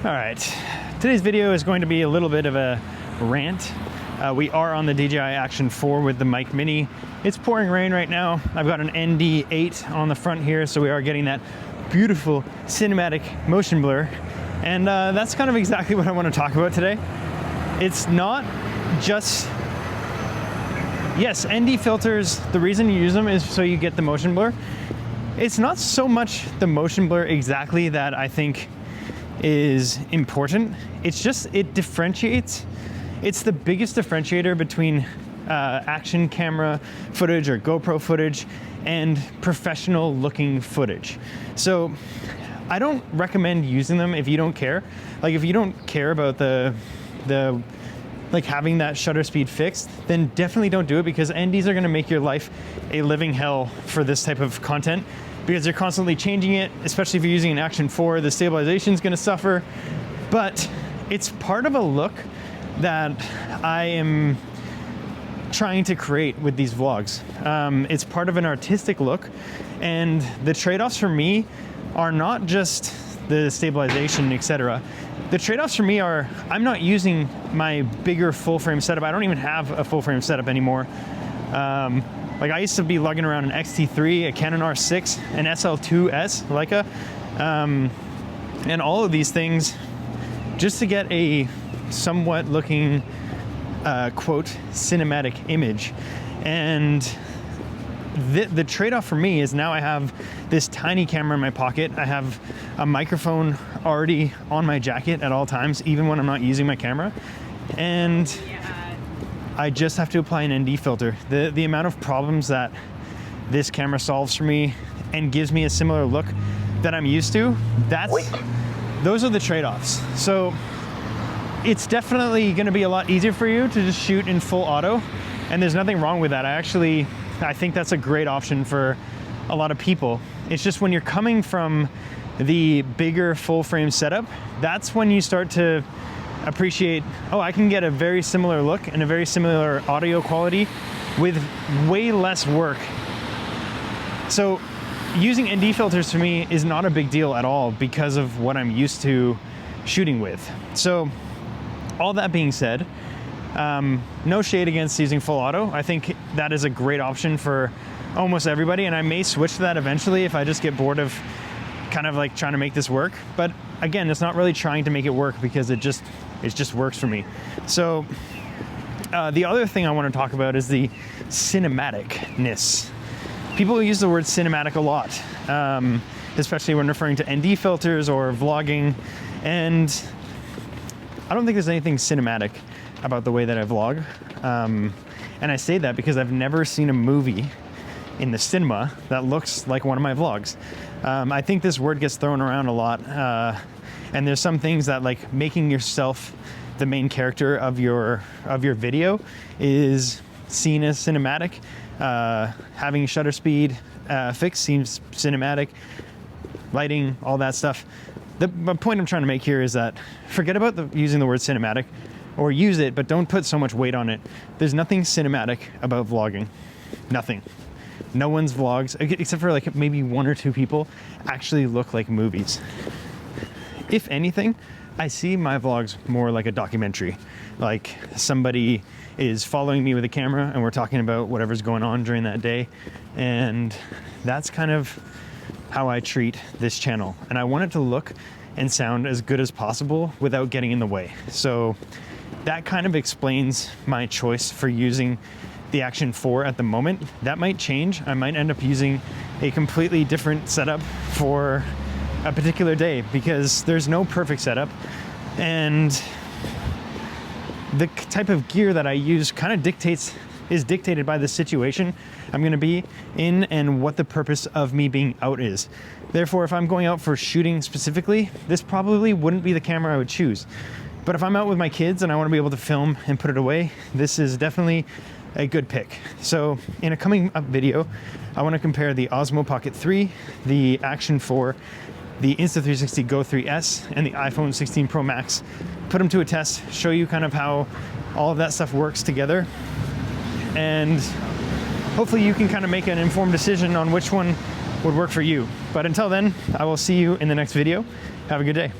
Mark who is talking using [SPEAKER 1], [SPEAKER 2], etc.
[SPEAKER 1] All right, today's video is going to be a little bit of a rant. We are on the DJI ACTION 4 with the Mic Mini. It's pouring rain right now. I've got an ND8 on the front here, so we are getting that beautiful cinematic motion blur. And that's kind of exactly what I want to talk about today. It's not just, yes, ND filters, the reason you use them is so you get the motion blur. It's not so much the motion blur exactly that I think is important. It's just, it differentiates. It's the biggest differentiator between action camera footage or GoPro footage and professional looking footage. So I don't recommend using them if you don't care. Like if you don't care about the like having that shutter speed fixed, then definitely don't do it, because NDs are gonna make your life a living hell for this type of content, because you're constantly changing it, especially if you're using an Action 4, the stabilization is gonna suffer. But it's part of a look that I am trying to create with these vlogs. It's part of an artistic look, and the trade-offs for me are not just the stabilization, etc. The trade-offs for me are, I'm not using my bigger full frame setup. I don't even have a full frame setup anymore. Like I used to be lugging around an X-T3, a Canon R6, an SL2S Leica, and all of these things just to get a somewhat looking, quote, cinematic image. And the trade-off for me is now I have this tiny camera in my pocket. I have a microphone already on my jacket at all times, even when I'm not using my camera. And I just have to apply an ND filter. The amount of problems that this camera solves for me and gives me a similar look that I'm used to, those are the trade-offs. So it's definitely gonna be a lot easier for you to just shoot in full auto, and there's nothing wrong with that. I think that's a great option for a lot of people. It's just when you're coming from the bigger full frame setup, that's when you start to appreciate, oh, I can get a very similar look and a very similar audio quality with way less work. So using ND filters for me is not a big deal at all because of what I'm used to shooting with. So all that being said, no shade against using full auto. I think that is a great option for almost everybody, and I may switch to that eventually if I just get bored of kind of like trying to make this work. But again, it's not really trying to make it work, because it just works for me. So the other thing I want to talk about is the cinematicness. People use the word cinematic a lot, especially when referring to ND filters or vlogging, and I don't think there's anything cinematic about the way that I vlog. And I say that because I've never seen a movie in the cinema that looks like one of my vlogs. I think this word gets thrown around a lot. And there's some things that, like, making yourself the main character of your video is seen as cinematic. Having shutter speed fixed seems cinematic. Lighting, all that stuff. The point I'm trying to make here is that forget about using the word cinematic, or use it, but don't put so much weight on it. There's nothing cinematic about vlogging. Nothing. No one's vlogs, except for like maybe one or two people, actually look like movies. If anything, I see my vlogs more like a documentary. Like somebody is following me with a camera and we're talking about whatever's going on during that day. And that's kind of how I treat this channel. And I want it to look and sound as good as possible without getting in the way. So that kind of explains my choice for using the Action 4 at the moment. That might change. I might end up using a completely different setup for a particular day, because there's no perfect setup, and the type of gear that I use kind of is dictated by the situation I'm going to be in and what the purpose of me being out is. Therefore, if I'm going out for shooting specifically, this probably wouldn't be the camera I would choose. But if I'm out with my kids and I want to be able to film and put it away, this is definitely a good pick. So in a coming up video, I want to compare the Osmo Pocket 3, the Action 4, the Insta360 Go 3S, and the iPhone 16 Pro Max. Put them to a test, show you kind of how all of that stuff works together, and hopefully you can kind of make an informed decision on which one would work for you. But until then, I will see you in the next video. Have a good day.